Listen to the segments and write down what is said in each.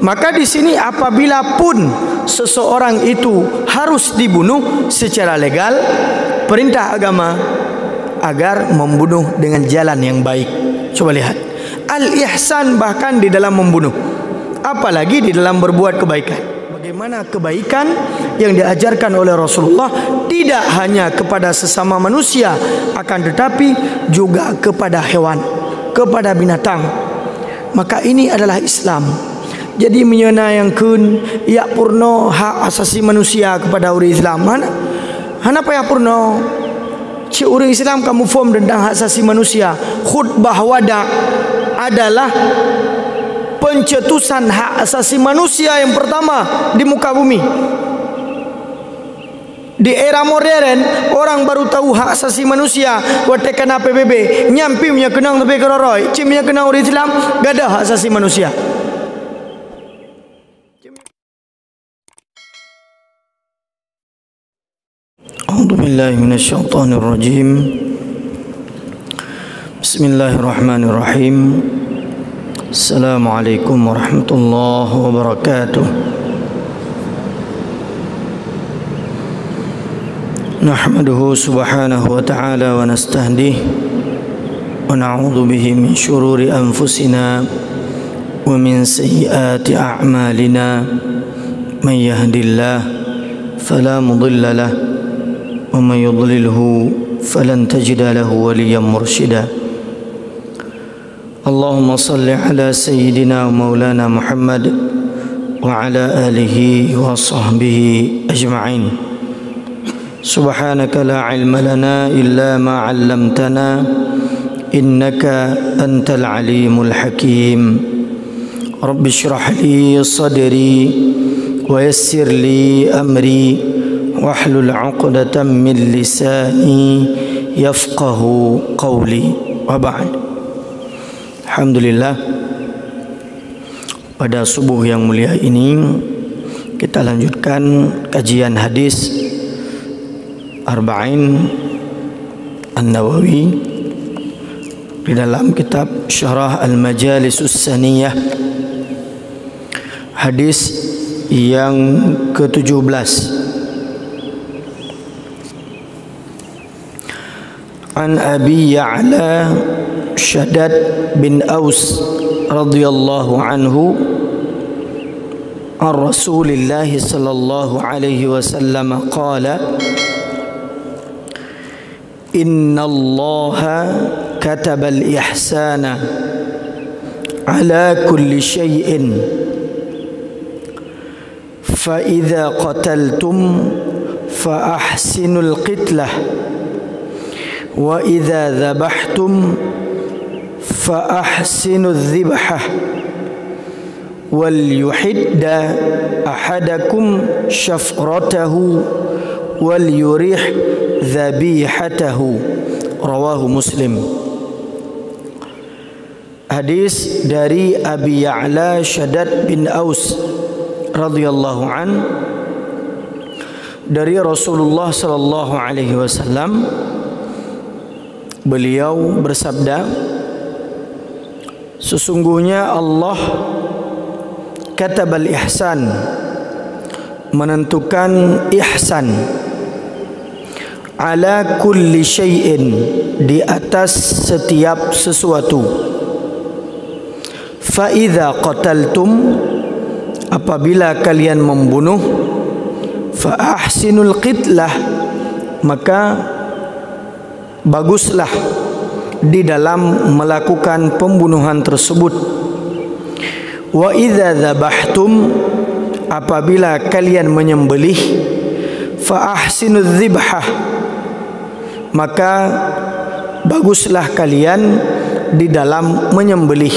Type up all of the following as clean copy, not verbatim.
Maka di sini apabila pun seseorang itu harus dibunuh secara legal, perintah agama agar membunuh dengan jalan yang baik. Coba lihat, al-ihsan bahkan di dalam membunuh, apalagi di dalam berbuat kebaikan. Bagaimana kebaikan yang diajarkan oleh Rasulullah tidak hanya kepada sesama manusia, akan tetapi juga kepada hewan, kepada binatang. Maka ini adalah Islam. Jadi menyayangkan ya purno hak asasi manusia kepada orang Islam. Mana apa yang purno? Cik orang Islam kamu form tentang hak asasi manusia. Khutbah wada adalah pencetusan hak asasi manusia yang pertama di muka bumi. Di era modern orang baru tahu hak asasi manusia. Waktu kena PBB nyampimnya kenang tapi keroroi, cimnya kenang orang Islam gak ada hak asasi manusia. A'udzu billahi minasyaitonir rajim. Bismillahirrahmanirrahim. Assalamualaikum warahmatullahi wabarakatuh. Nahmaduhu subhanahu wa ta'ala wa nastahdihi wa na'udzu bihi min syururi anfusina wa min sayyiati a'malina. Man yahdihillahu fala mudilla lahu wa man yudlilhu falan tajida lahu waliyyan mursyida. Allahumma salli ala sayyidina wa maulana Muhammad wa ala alihi wa sahbihi ajma'in. Subhanaka la ilma lana illa ma 'allamtana innaka antal alimul hakim. Rabbi shrah li sadri wa yassir li amri wahlul 'uqdatam min lisani yafqahu qawli. Wa ba'd. Alhamdulillah, pada subuh yang mulia ini kita lanjutkan kajian hadis Arba'in An-Nawawi di dalam kitab Syarah Al-Majalisus Saniyah, hadis yang ke-17. An Abi Ya'la Shaddad bin Aus radhiyallahu anhu an Rasulillah sallallahu alaihi wasallam qala inna Allaha kataba al-ihsana ala kulli shay'in fa idza qataltum fa ahsinul qitlah wa idza dhabhtum فأحسنوا الذبحة وليحد أحدكم شفرته وليريح ذبيحته. رواه مسلم. Hadis dari Abi Ya'la Shaddad bin Aus radhiyallahu an dari Rasulullah sallallahu alaihi wasallam. Beliau bersabda, sesungguhnya Allah katabal ihsan, menentukan ihsan, ala kulli syai'in, di atas setiap sesuatu. Fa idza qataltum, apabila kalian membunuh, fa ahsinul qitlah, maka baguslah di dalam melakukan pembunuhan tersebut. Wa idza dzabhtum, apabila kalian menyembelih, fa ahsinudz dzibhah, maka baguslah kalian di dalam menyembelih.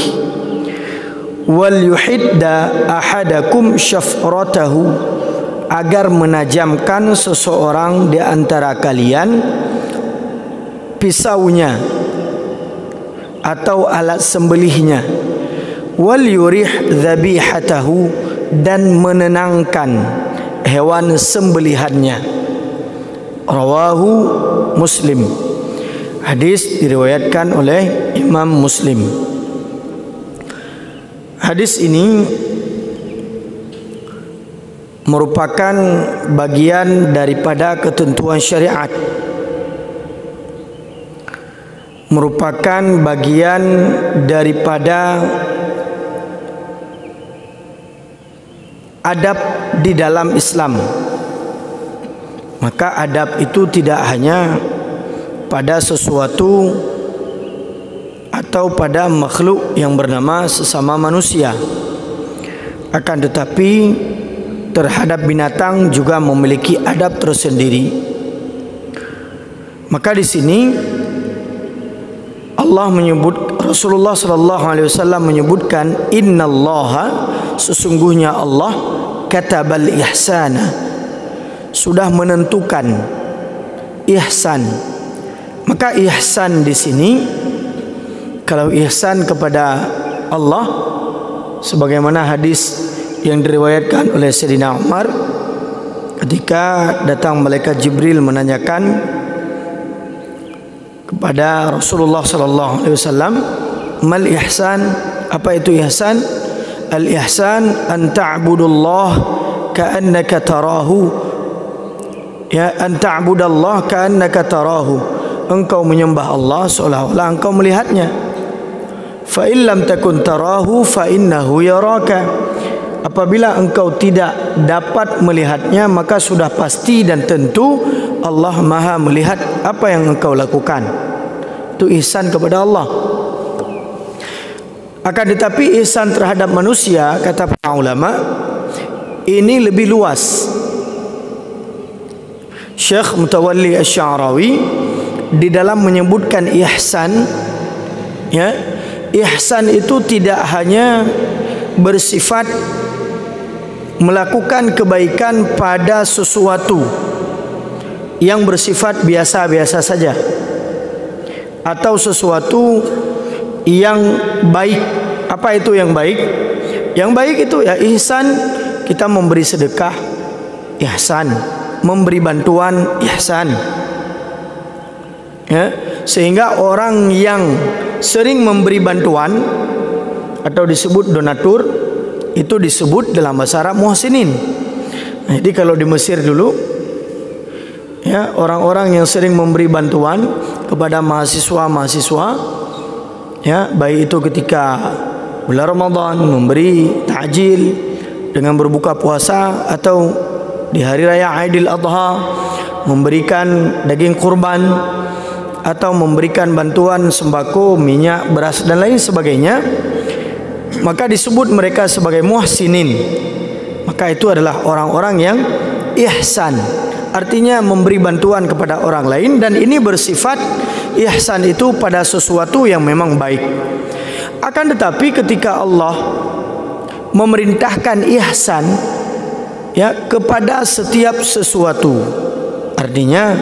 Wal yuhidda ahadakum syafratahu, agar menajamkan seseorang di antara kalian pisaunya atau alat sembelihnya. Wal yurih dzabihatahu, dan menenangkan hewan sembelihannya. Rawahu Muslim. Hadis diriwayatkan oleh Imam Muslim. Hadis ini merupakan bagian daripada ketentuan syariat, merupakan bagian daripada adab di dalam Islam. Maka adab itu tidak hanya pada sesuatu atau pada makhluk yang bernama sesama manusia, akan tetapi terhadap binatang juga memiliki adab tersendiri. Maka di sini Allah menyebut, Rasulullah sallallahu alaihi wasallam menyebutkan, innallaha, sesungguhnya Allah, katabal ihsana, sudah menentukan ihsan. Maka ihsan di sini, kalau ihsan kepada Allah, sebagaimana hadis yang diriwayatkan oleh Sayyidina Umar ketika datang malaikat Jibril menanyakan kepada Rasulullah sallallahu alaihi wasallam, mal ihsan, apa itu ihsan? Al ihsan an ta'budullah ka'annaka tarahu, ya, an ta'budallah ka'annaka tarahu, engkau menyembah Allah seolah-olah engkau melihatnya. Fa in lam takun tarahu fa innahu yaraka, apabila engkau tidak dapat melihatnya, maka sudah pasti dan tentu Allah Maha melihat apa yang engkau lakukan. Itu ihsan kepada Allah. Akan tetapi ihsan terhadap manusia, kata para ulama, ini lebih luas. Syekh Mutawalli Asy-Sya'rawi di dalam menyebutkan ihsan, ya, ihsan itu tidak hanya bersifat melakukan kebaikan pada sesuatu yang bersifat biasa-biasa saja, atau sesuatu yang baik. Apa itu yang baik? Yang baik itu ya ihsan, kita memberi sedekah, ihsan, memberi bantuan, ihsan, ya, sehingga orang yang sering memberi bantuan atau disebut donatur, itu disebut dalam bahasa Arab muhsinin. Nah, jadi kalau di Mesir dulu, ya, orang-orang yang sering memberi bantuan kepada mahasiswa-mahasiswa, ya, baik itu ketika bulan Ramadan memberi takjil dengan berbuka puasa, atau di hari raya Aidil Adha memberikan daging kurban, atau memberikan bantuan sembako, minyak, beras dan lain sebagainya, maka disebut mereka sebagai muhsinin. Maka itu adalah orang-orang yang ihsan, artinya memberi bantuan kepada orang lain, dan ini bersifat ihsan itu pada sesuatu yang memang baik. Akan tetapi ketika Allah memerintahkan ihsan, ya, kepada setiap sesuatu, artinya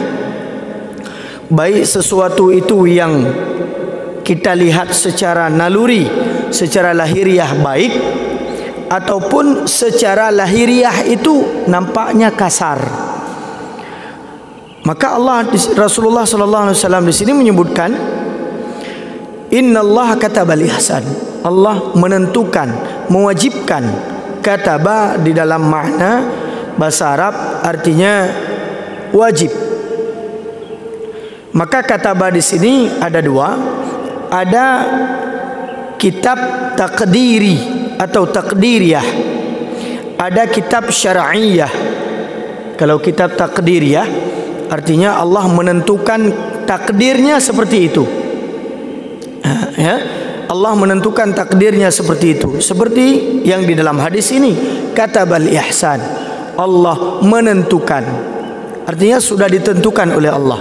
baik sesuatu itu yang kita lihat secara naluri, secara lahiriah baik, ataupun secara lahiriah itu nampaknya kasar, maka Allah, Rasulullah sallallahu alaihi wasallam di sini menyebutkan, innallaha katabal ihsan, Allah menentukan, mewajibkan. Kataba di dalam makna bahasa Arab artinya wajib. Maka kataba di sini ada dua. Ada kitab takdiri atau takdiriyah, ada kitab syar'iyah. Kalau kitab takdiriyah artinya Allah menentukan takdirnya seperti itu, ya, Allah menentukan takdirnya seperti itu, seperti yang di dalam hadis ini, katabal ihsan, Allah menentukan, artinya sudah ditentukan oleh Allah.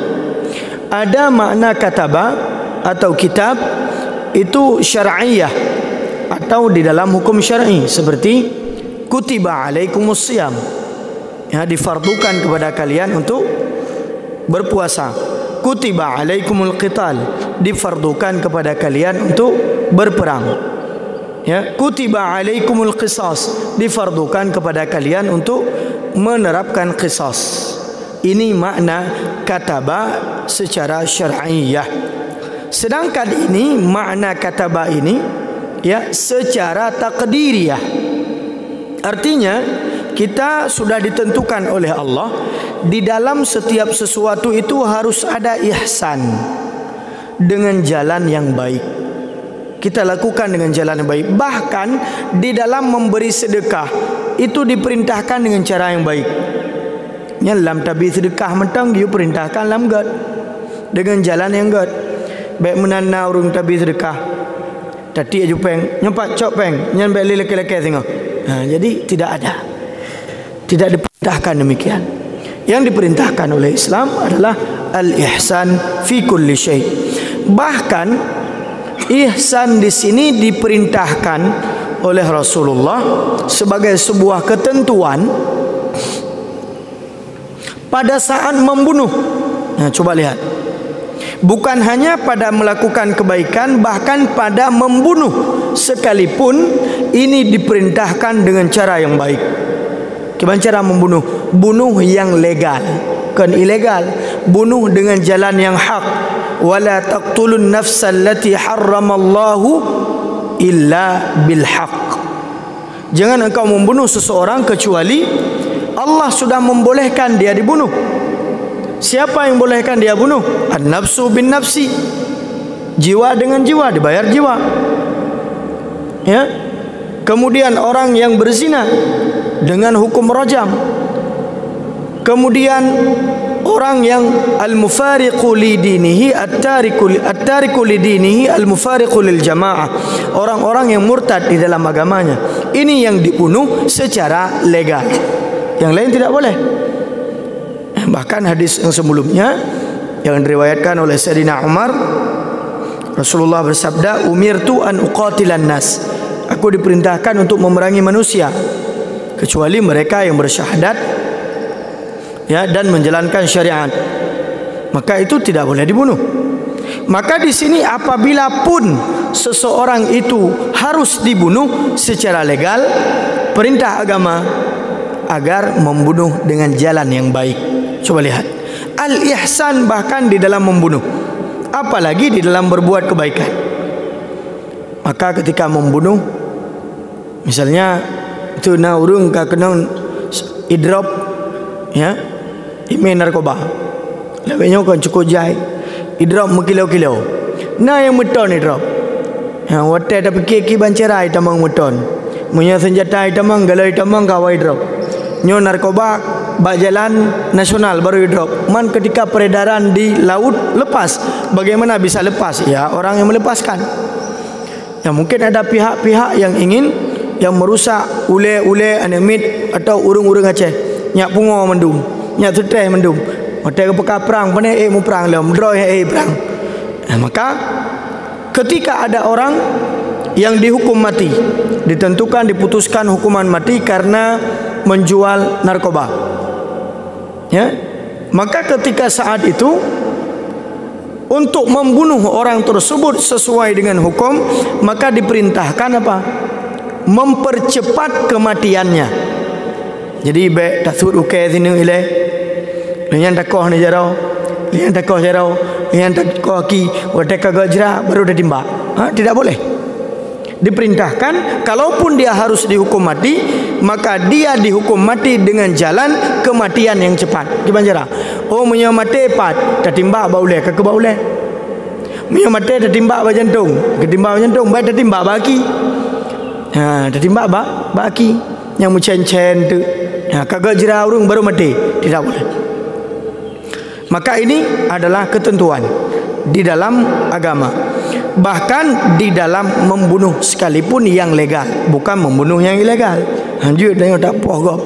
Ada makna kataba atau kitab itu syar'iyah, atau di dalam hukum syar'i, seperti kutiba alaikumus siyam, ya, difardukan kepada kalian untuk berpuasa. Kutiba alaikumul qital, difardukan kepada kalian untuk berperang. Ya, kutiba alaikumul qisas, difardukan kepada kalian untuk menerapkan qisas. Ini makna kataba secara syar'iyah. Sedangkan ini makna kataba ini, ya, secara takdiriyah. Artinya kita sudah ditentukan oleh Allah di dalam setiap sesuatu itu harus ada ihsan, dengan jalan yang baik. Kita lakukan dengan jalan yang baik. Bahkan di dalam memberi sedekah itu diperintahkan dengan cara yang baik. Yang dalam tabi sedekah mentang dia perintahkan dalam god dengan jalan yang god. Baik menana urung tabi sedekah. Tadi aja peng, nyempat cok peng, nyan baik lelaki-lelaki tengok. Jadi tidak ada. Tidak diperintahkan demikian. Yang diperintahkan oleh Islam adalah al-ihsan fi kulli syai. Bahkan ihsan di sini diperintahkan oleh Rasulullah sebagai sebuah ketentuan pada saat membunuh. Nah, coba lihat. Bukan hanya pada melakukan kebaikan, bahkan pada membunuh sekalipun ini diperintahkan dengan cara yang baik. Gimana cara membunuh? Bunuh yang legal, bukan ilegal. Bunuh dengan jalan yang hak. Wala taqtulun nafsal lati harramallahu illa bil haq. Jangan engkau membunuh seseorang kecuali Allah sudah membolehkan dia dibunuh. Siapa yang bolehkan dia bunuh? An-nafsu bin nafsi. Jiwa dengan jiwa, dibayar jiwa. Ya. Kemudian orang yang berzina dengan hukum rajam. Kemudian orang yang al-mufariqu li dinihi at-tariku li dinihi al-mufariqu lil jamaah. Orang-orang yang murtad di dalam agamanya. Ini yang dibunuh secara legal. Yang lain tidak boleh. Bahkan hadis yang sebelumnya yang diriwayatkan oleh Sayyidina Umar, Rasulullah bersabda, "Umirtu an uqatilan nas." Aku diperintahkan untuk memerangi manusia kecuali mereka yang bersyahadat ya dan menjalankan syariat. Maka itu tidak boleh dibunuh. Maka di sini apabila pun seseorang itu harus dibunuh secara legal, perintah agama agar membunuh dengan jalan yang baik. Coba lihat, al-ihsan bahkan di dalam membunuh, apalagi di dalam berbuat kebaikan. Maka ketika membunuh, misalnya itu na urung ka kena idrop ya, ime narkoba. Lawenya kan cukup jai. Idrop mekilo-kilo. Na yang meton idrop. Ya wate tapi keki bancerai tamang meton. Punya senjata itamang galai tamang kawai drop. Nyo narkoba bak jalan nasional baru drop. Man ketika peredaran di laut lepas. Bagaimana bisa lepas? Ya orang yang melepaskan. Ya mungkin ada pihak-pihak yang ingin yang merusak ule-ule anemit atau urung-urung Aceh. Nyak pungo mendum, nyak tuteh mendum. Hotel peka perang pane mu perang lom droy perang. Maka ketika ada orang yang dihukum mati, ditentukan diputuskan hukuman mati karena menjual narkoba. Ya. Maka ketika saat itu untuk membunuh orang tersebut sesuai dengan hukum, maka diperintahkan apa? Mempercepat kematiannya. Jadi be tasud uke sini ile. Lian takoh ni jarau. Lian takoh jarau. Lian takoh ki wate kagajra baru dah timba. Tidak boleh. Diperintahkan kalaupun dia harus dihukum mati, maka dia dihukum mati dengan jalan kematian yang cepat. Gimana cara? Oh punya mati pat, tertimba bauleh ke bauleh. Punya mati tertimba ba jantung, ketimba jantung, baik tertimba baki. Tertimba baki yang mencen-cen tu. Kagak jera urung baru mati, tidak boleh. Maka ini adalah ketentuan di dalam agama. Bahkan di dalam membunuh sekalipun yang legal, bukan membunuh yang ilegal. Hanjur tengok tak pogop.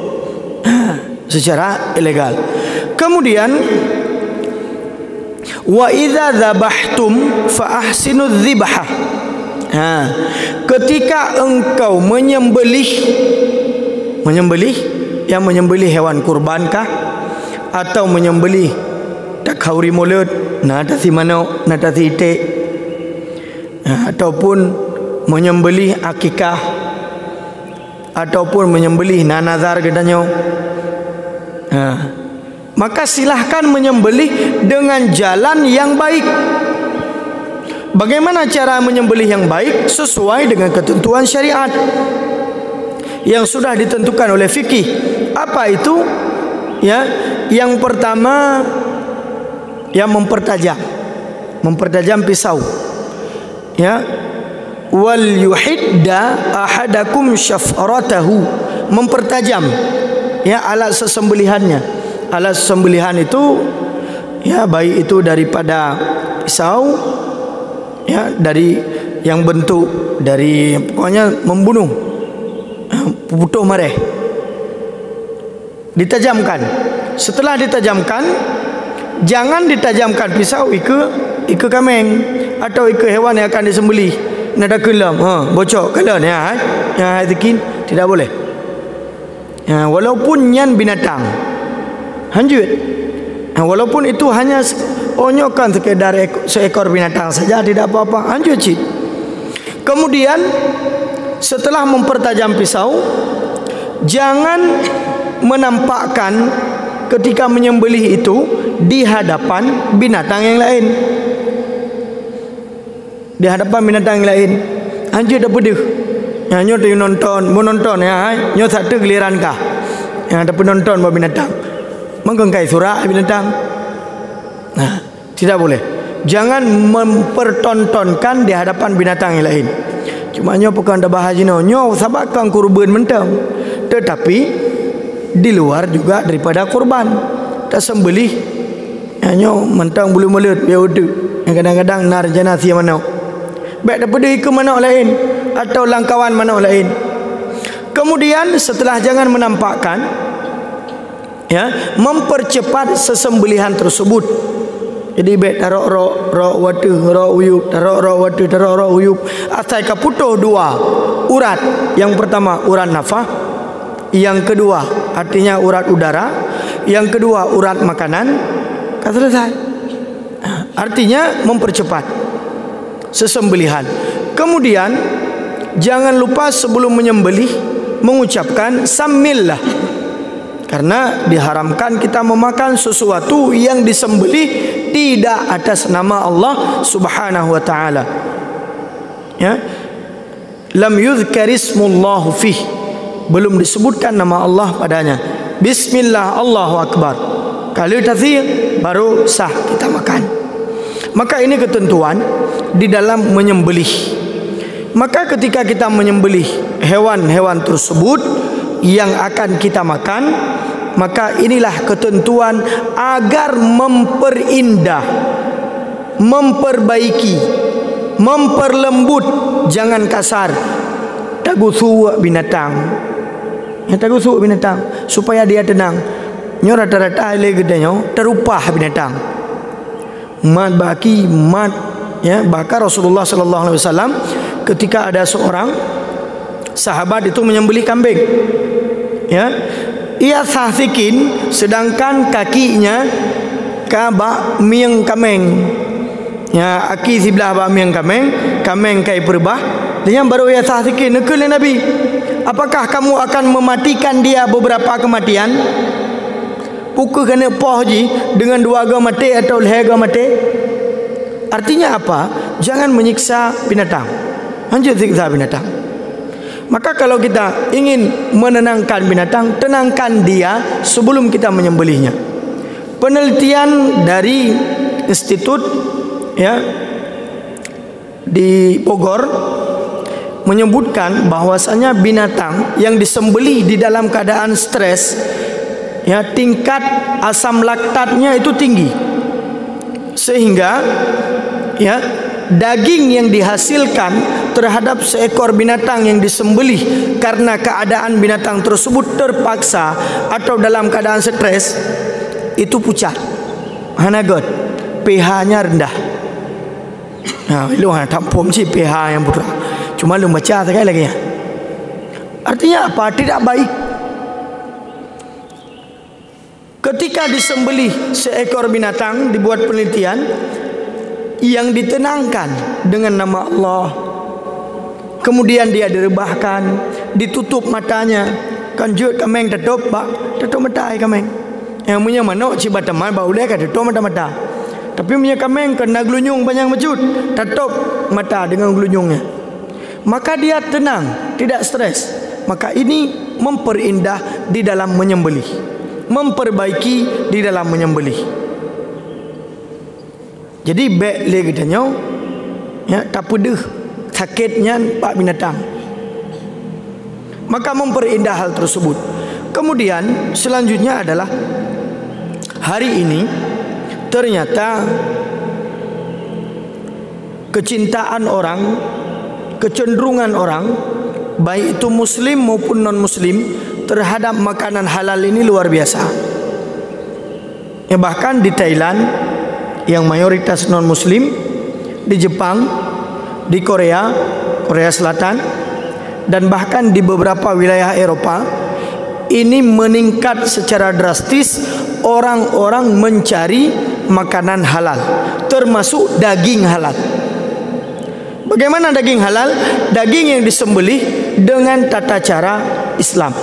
Secara ilegal. Kemudian wa idza dzabhtum fa ahsinu dzibhah. Ketika engkau menyembelih yang menyembelih hewan kurbankah atau menyembelih takhauri mulut, natasi manok, natasi itik, ataupun menyembelih akikah, ataupun menyembelih nanazar katanya, maka silahkan menyembelih dengan jalan yang baik. Bagaimana cara menyembelih yang baik? Sesuai dengan ketentuan syariat. yang sudah ditentukan oleh fikih. Apa itu? Ya, yang pertama yang mempertajam pisau. Ya, wal yuhidda ahadakum syafratahu, mempertajam ya alat sesembelihannya. Alat sesembelihan itu ya baik itu daripada pisau ya, dari yang bentuk dari pokoknya membunuh, putuh mareh, ditajamkan. Setelah ditajamkan, jangan ditajamkan pisau ike kameng atau ike hewan yang akan disembelih. Nada kelam, bocok kelam ya, dikin tidak boleh. Ya, walaupun nyan binatang, hanjut. Walaupun itu hanya onyokan sekedar seekor binatang saja, tidak apa-apa, hanjut cik. Kemudian setelah mempertajam pisau, jangan menampakkan ketika menyembelih itu di hadapan binatang yang lain. Di hadapan binatang yang lain. Anjir dah pedih. Ya, nyo tu menonton ya, nyo satu giliran kah. Ya, ada penonton bawa binatang. Menggengkai surak binatang. Nah, tidak boleh. Jangan mempertontonkan di hadapan binatang yang lain. Cuma nyo bukan dah bahas nyo sabakan kurban mentang. Tetapi di luar juga daripada kurban. Tak sembelih. Ya, nyo mentang bulu mulut biar udu. Yang kadang-kadang nar jenazah mana. Baik daripada ke mana lain atau langkawan mana lain. Kemudian setelah jangan menampakkan ya, mempercepat sesembelihan tersebut. Jadi baik tarok watu uyup asal kaputuh dua urat. Yang pertama urat nafas, yang kedua artinya urat udara, yang kedua urat makanan. Kan selesai. Artinya mempercepat sesembelihan. Kemudian jangan lupa sebelum menyembelih mengucapkan samillah, karena diharamkan kita memakan sesuatu yang disembelih tidak atas nama Allah Subhanahu wa taala. Ya. Lam yuzkar ismullah fih, belum disebutkan nama Allah padanya. Bismillah, Allahu akbar. Kalau tazir baru sah kita makan. Maka ini ketentuan di dalam menyembelih. Maka ketika kita menyembelih hewan-hewan tersebut yang akan kita makan, maka inilah ketentuan agar memperindah, memperbaiki, memperlembut, jangan kasar. Tagusu binatang. Ya, tagusu binatang supaya dia tenang. Nyo rata-rata lagi gedenya terupah binatang. Mat baki mat ya, bahkan Rasulullah sallallahu alaihi wasallam ketika ada seorang sahabat itu menyembelih kambing ya, ia sahsikin sedangkan kakinya ka mieng kameng ya, aki sebelah ba mieng kameng kai perbah, dia baru ia sahsikin nekul Nabi, apakah kamu akan mematikan dia beberapa kematian? Pukul kena poh ji dengan dua agama mati atau leher agama mati. Artinya apa? Jangan menyiksa binatang. Anjur siksa binatang. Maka kalau kita ingin menenangkan binatang, tenangkan dia sebelum kita menyembelihnya. Penelitian dari institut ya di Bogor menyebutkan bahwasanya binatang yang disembelih di dalam keadaan stres ya, tingkat asam laktatnya itu tinggi, sehingga ya daging yang dihasilkan terhadap seekor binatang yang disembelih karena keadaan binatang tersebut terpaksa atau dalam keadaan stres itu pucat, hanagot, pH-nya rendah. Nah, lu tampum si pH yang putra. Cuma lu baca sekali lagi ya. Artinya apa? Tidak baik. Ketika disembelih seekor binatang, dibuat penelitian yang ditenangkan dengan nama Allah, kemudian dia direbahkan, ditutup matanya, kanjut kameng tutup mata kameng. Yang punya manok cibat teman bau dia kan tutup mata. Tapi punya kameng kena gelunyung banyak mecut, tutup mata dengan gelunyungnya. Maka dia tenang, tidak stres. maka ini memperindah di dalam menyembelih, memperbaiki di dalam menyembelih. Jadi baik lagi tanya, ya, tak pedih sakitnya pak binatang, maka memperindah hal tersebut. Kemudian selanjutnya adalah hari ini ternyata kecintaan orang, kecenderungan orang, baik itu muslim maupun non muslim, terhadap makanan halal ini luar biasa. Ya, bahkan di Thailand yang mayoritas non muslim, di Jepang, di Korea Selatan, dan bahkan di beberapa wilayah Eropa, ini meningkat secara drastis. Orang-orang mencari makanan halal, termasuk daging halal. Bagaimana daging halal? Daging yang disembelih dengan tata cara Islam.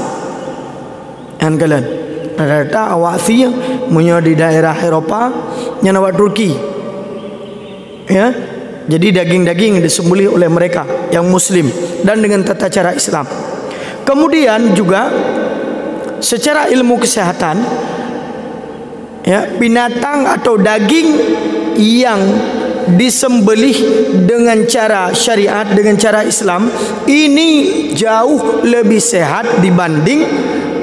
Yang kalian rata-rata awasi punya di daerah Eropa, yang awak Turki, ya. Jadi daging-daging disembelih oleh mereka yang Muslim dan dengan tata cara Islam. Kemudian juga secara ilmu kesehatan, ya, binatang atau daging yang disembelih dengan cara syariat, dengan cara Islam, ini jauh lebih sehat dibanding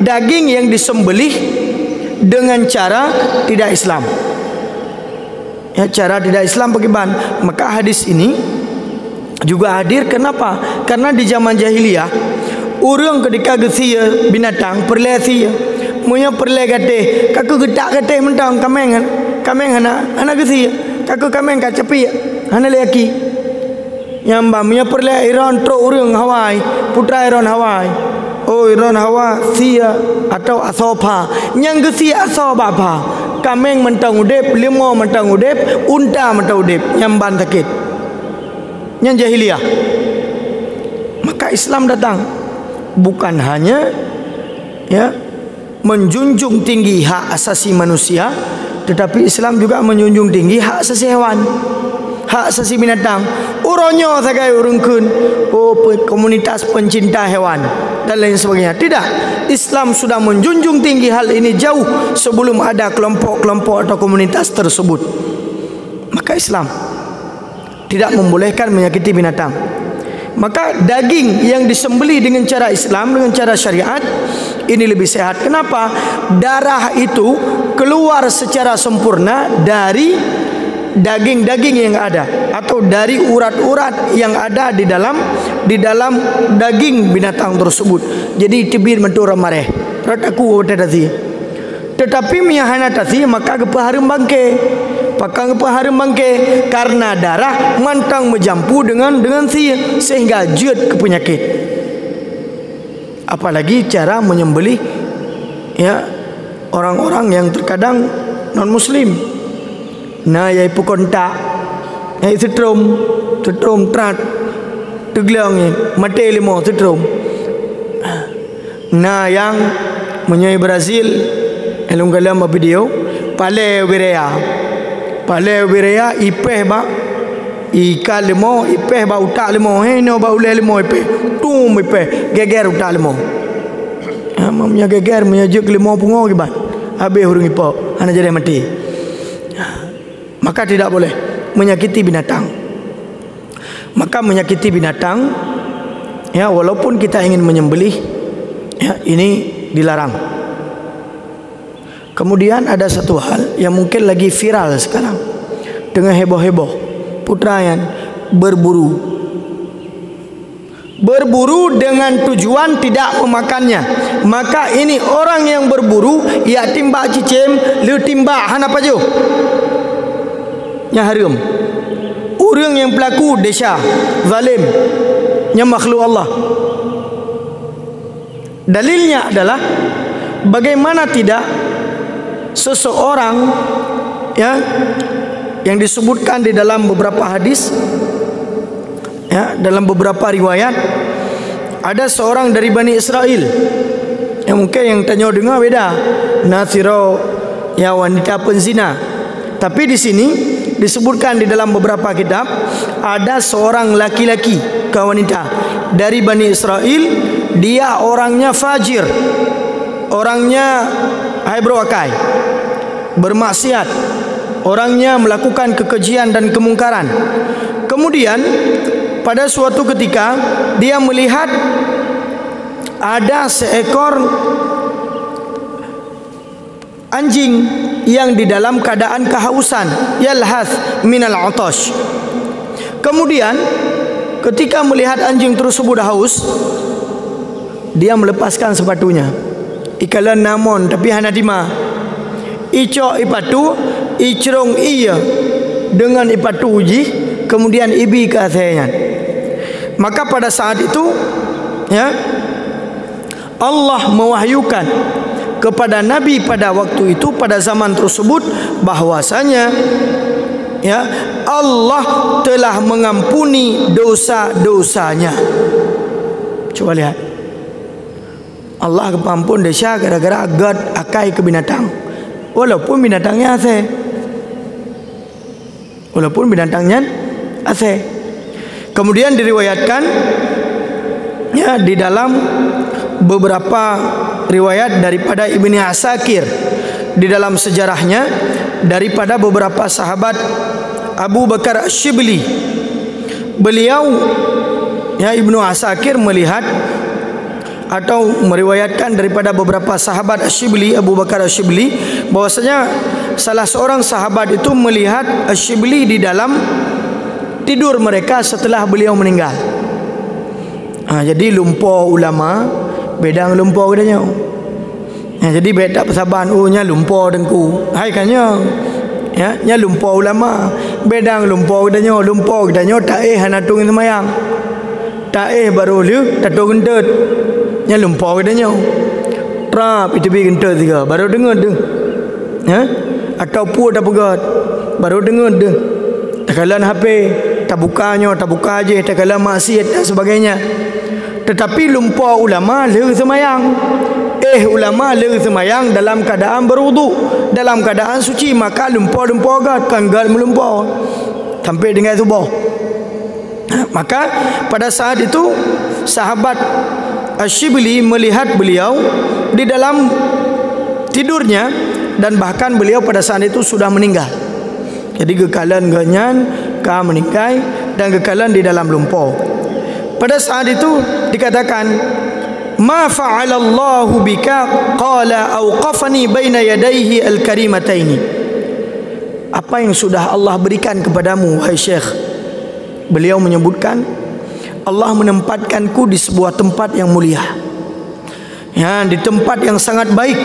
daging yang disembelih dengan cara tidak Islam. Ya, cara tidak Islam bagaimana? Maka hadis ini juga hadir. Kenapa? Karena di zaman jahiliyah, orang ketika gesia binatang perlesi, munya perle gate, kaku getak gate mentang kameng anak gesia, kaku kameng kacapi, anak lelaki. Yang munya perle Iran tro orang Hawaii, putra Iran Hawaii. Oh, Iran Hawaii sia atau asopa, yang gesia asopa apa? Kameng mentang udep, limau mentang udep, unta mentang udep, nyamban sakit. Yang jahiliyah. Maka Islam datang bukan hanya, ya, menjunjung tinggi hak asasi manusia, tetapi Islam juga menjunjung tinggi hak asasi hewan, hak asasi binatang. Uronyo sagai urungkun, oh komunitas pencinta hewan dan lain sebagainya. Tidak, Islam sudah menjunjung tinggi hal ini jauh sebelum ada kelompok-kelompok atau komunitas tersebut. Maka Islam tidak membolehkan menyakiti binatang. Maka daging yang disembelih dengan cara Islam, dengan cara syariat, ini lebih sehat. Kenapa? Darah itu keluar secara sempurna dari daging-daging yang ada, atau dari urat-urat yang ada di dalam daging binatang tersebut. Jadi tibir mentura mareh rataku tadi. Tetapi miyahana tadi maka gepaharum bangke, pakang gepaharum bangke, karena darah mantang menjampu dengan sehingga jut ke penyakit. Apalagi cara menyembelih, ya, orang-orang yang terkadang non muslim. Nah, yai pukonta, yai setrum trat, teglang ni, mate limo setrum. Nah, yang menyai Brazil, elung kalam video, pale wirea, ipeh ba, ika limo, ipeh ba utak limo, no ba ule limo ipeh, tum ipeh, geger utak limo. Mamnya geger, mamnya juk limo pungo kiban, habis hurung ipo, anak jadi mati. Maka tidak boleh menyakiti binatang. Maka menyakiti binatang, ya, walaupun kita ingin menyembelih, ya, ini dilarang. Kemudian ada satu hal yang mungkin lagi viral sekarang, dengan heboh-heboh, putrayan berburu dengan tujuan tidak memakannya. Maka ini orang yang berburu, ya, timba cicim, lu timba han apa jo? Yang haram. Orang yang pelaku desya, zalim, yang makhluk Allah. Dalilnya adalah bagaimana tidak seseorang, ya, yang disebutkan di dalam beberapa hadis, ya, dalam beberapa riwayat, ada seorang dari Bani Israel, yang mungkin yang tanya dengar beda, Nasiro, ya, wanita penzina. Tapi di sini disebutkan di dalam beberapa kitab, ada seorang laki-laki ke wanita dari Bani Israel dia orangnya fajir, orangnya akai, bermaksiat, orangnya melakukan kekejian dan kemungkaran. Kemudian pada suatu ketika dia melihat ada seekor anjing yang di dalam keadaan kehausan, yalhath minal atash. Kemudian ketika melihat anjing tersebut haus, dia melepaskan sepatunya. Ikalan namon tapi hanadima. Icok ipatu, icrong iya dengan ipatu uji, kemudian ibi ke athenya. Maka pada saat itu, ya, Allah mewahyukan kepada Nabi pada waktu itu, pada zaman tersebut, bahwasanya, ya, Allah telah mengampuni dosa-dosanya. Coba lihat, Allah kepampun dosa gara-gara agad akai ke binatang, walaupun binatangnya ase, walaupun binatangnya ase. Kemudian diriwayatkan, ya, di dalam beberapa riwayat daripada Ibnu Asakir di dalam sejarahnya, daripada beberapa sahabat Abu Bakar Asy-Syibli, beliau, ya, Ibnu Asakir melihat atau meriwayatkan daripada beberapa sahabat Asy-Syibli, Abu Bakar Asy-Syibli, bahwasanya salah seorang sahabat itu melihat Asy-Syibli di dalam tidur mereka setelah beliau meninggal. Jadi lumpur ulama bedang lumpur kedanya. Jadi beda persabahan, oh nya lumpur dengku. Hai kannya, ya, nya lumpur ulama bedang lumpur kedanya, lumpur kedanya tak hanatung semayang. Tak baru lu tatung gentet. Nya lumpur kedanya. Trap itu bi gentet tiga baru dengar tu. Ya? Atau pu tak pegat baru dengar tu. Takalan HP tak bukanya, tak buka aje, takalan maksiat dan sebagainya. Tetapi lumpur ulama le semayang. Ulama le semayang dalam keadaan berwudu, dalam keadaan suci, maka lumpur-lumpur gat kan gat melumpur sampai dengan subuh. Maka pada saat itu sahabat Asy-Syibli melihat beliau di dalam tidurnya, dan bahkan beliau pada saat itu sudah meninggal. Jadi kekalan ganyan ka meningkai dan kekalan di dalam lumpur. Pada saat itu dikatakan, ma fa'alallahu bika qala awqafani baina yadayhi al-karimataini. Apa yang sudah Allah berikan kepadamu wahai Syekh? Beliau menyebutkan, Allah menempatkanku di sebuah tempat yang mulia, ya, di tempat yang sangat baik.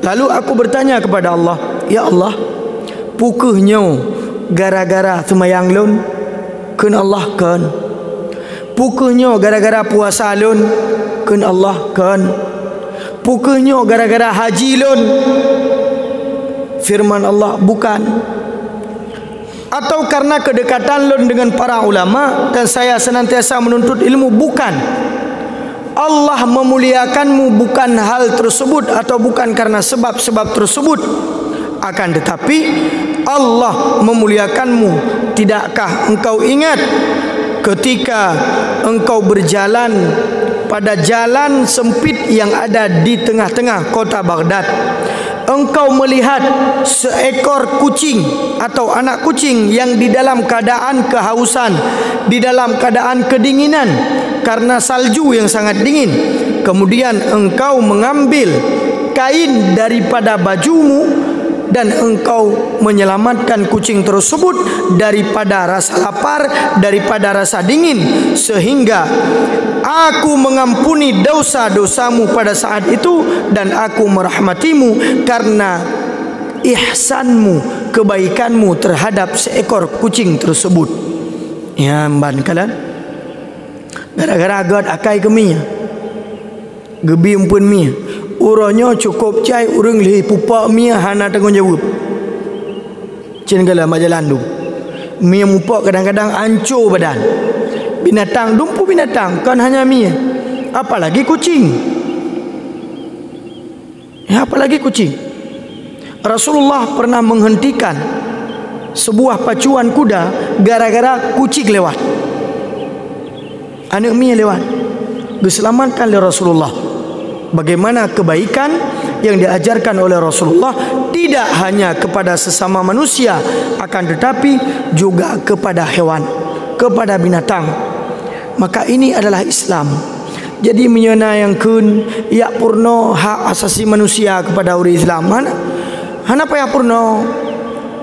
Lalu aku bertanya kepada Allah, ya Allah, pukuhnya gara-gara semayang lun kun Allah kan, pukuhnya gara-gara puasa lun kun Allah kan, pukuhnya gara-gara haji lun, firman Allah bukan, atau karena kedekatan lun dengan para ulama dan saya senantiasa menuntut ilmu, bukan. Allah memuliakanmu bukan hal tersebut atau bukan karena sebab-sebab tersebut, akan tetapi Allah memuliakanmu. Tidakkah engkau ingat ketika engkau berjalan pada jalan sempit yang ada di tengah-tengah kota Baghdad, engkau melihat seekor kucing atau anak kucing yang di dalam keadaan kehausan, di dalam keadaan kedinginan karena salju yang sangat dingin. Kemudian engkau mengambil kain daripada bajumu dan engkau menyelamatkan kucing tersebut daripada rasa lapar, daripada rasa dingin, sehingga aku mengampuni dosa-dosamu pada saat itu dan aku merahmatimu karena ihsanmu, kebaikanmu terhadap seekor kucing tersebut. Ya, mban kalian gara-gara agak akai keminya gebi umpun mia uronyo cukup cai urang li pupak mia hana tanggung jawab cin kala majalan tu mia mupak kadang-kadang hancur badan. Binatang dumpu binatang kan hanya mia, apalagi kucing, ya, apalagi kucing. Rasulullah pernah menghentikan sebuah pacuan kuda gara-gara kucing lewat. Anak mia lewat, diselamatkan oleh Rasulullah. Bagaimana kebaikan yang diajarkan oleh Rasulullah tidak hanya kepada sesama manusia, akan tetapi juga kepada hewan, kepada binatang. Maka ini adalah Islam. Jadi menyayangkan ya purno hak asasi manusia kepada orang Islam. Mana apa ya purno?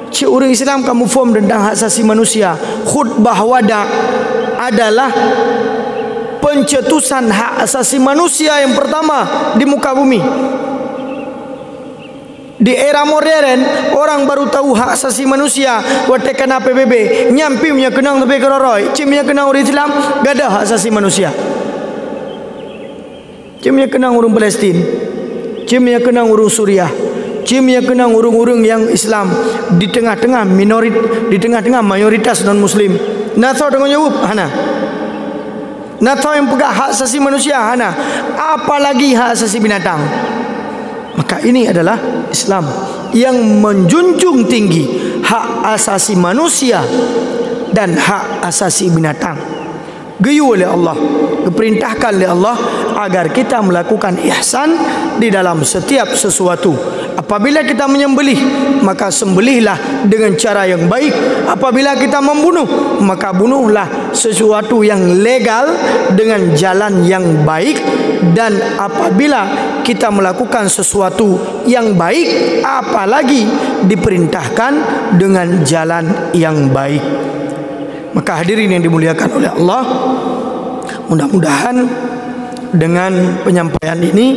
Cik orang Islam kamu form tentang hak asasi manusia. Khutbah wada adalah pencetusan hak asasi manusia yang pertama di muka bumi. Di era modern orang baru tahu hak asasi manusia. Waktu kena PBB nyampi punya kenang lebih keroroi, cimnya kenang orang Islam gak ada hak asasi manusia. Cimnya kenang orang Palestin, cimnya kenang orang Suriah, cimnya kenang orang-orang yang Islam di tengah-tengah di tengah-tengah mayoritas non Muslim. Nato dengan jawab hana. Nato yang pegang hak asasi manusia hana. Apalagi hak asasi binatang. Maka ini adalah Islam yang menjunjung tinggi hak asasi manusia dan hak asasi binatang. Gayu oleh Allah, diperintahkan oleh Allah agar kita melakukan ihsan di dalam setiap sesuatu. Apabila kita menyembelih, maka sembelihlah dengan cara yang baik. Apabila kita membunuh, maka bunuhlah sesuatu yang legal dengan jalan yang baik. Dan apabila kita melakukan sesuatu yang baik, apalagi diperintahkan dengan jalan yang baik. Maka hadirin yang dimuliakan oleh Allah, mudah-mudahan dengan penyampaian ini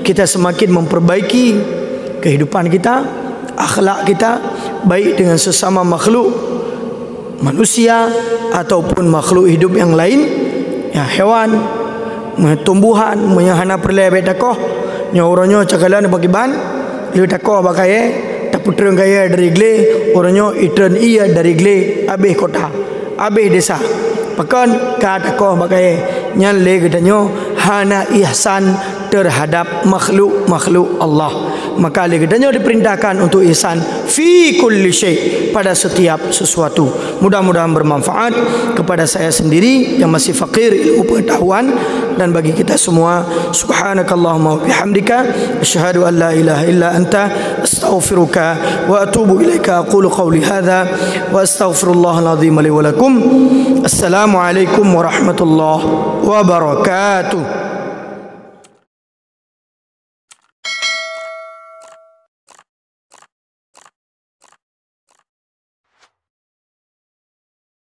kita semakin memperbaiki kehidupan kita, akhlak kita, baik dengan sesama makhluk manusia ataupun makhluk hidup yang lain, ya hewan, tumbuhan, menyahana perlebet takoh, nyoronyo cakalan bagi ban, liu takoh bakai, taputreng kaya dari gle, oronyo itren iya dari gle, abeh kota, abeh desa. Pakan kata takoh bakai nyan le gedanyo hana ihsan terhadap makhluk Allah. Maka legadanya diperintahkan untuk ihsan fi kulli syai, pada setiap sesuatu. Mudah-mudahan bermanfaat kepada saya sendiri yang masih fakir ilmu pengetahuan dan bagi kita semua. Subhanakallahumma wa bihamdika asyhadu an la ilaha illa anta astaghfiruka wa atubu ilaika. Aqulu qawli hadza wa astaghfirullahal azim li wa lakum. Assalamu alaikum warahmatullahi wabarakatuh.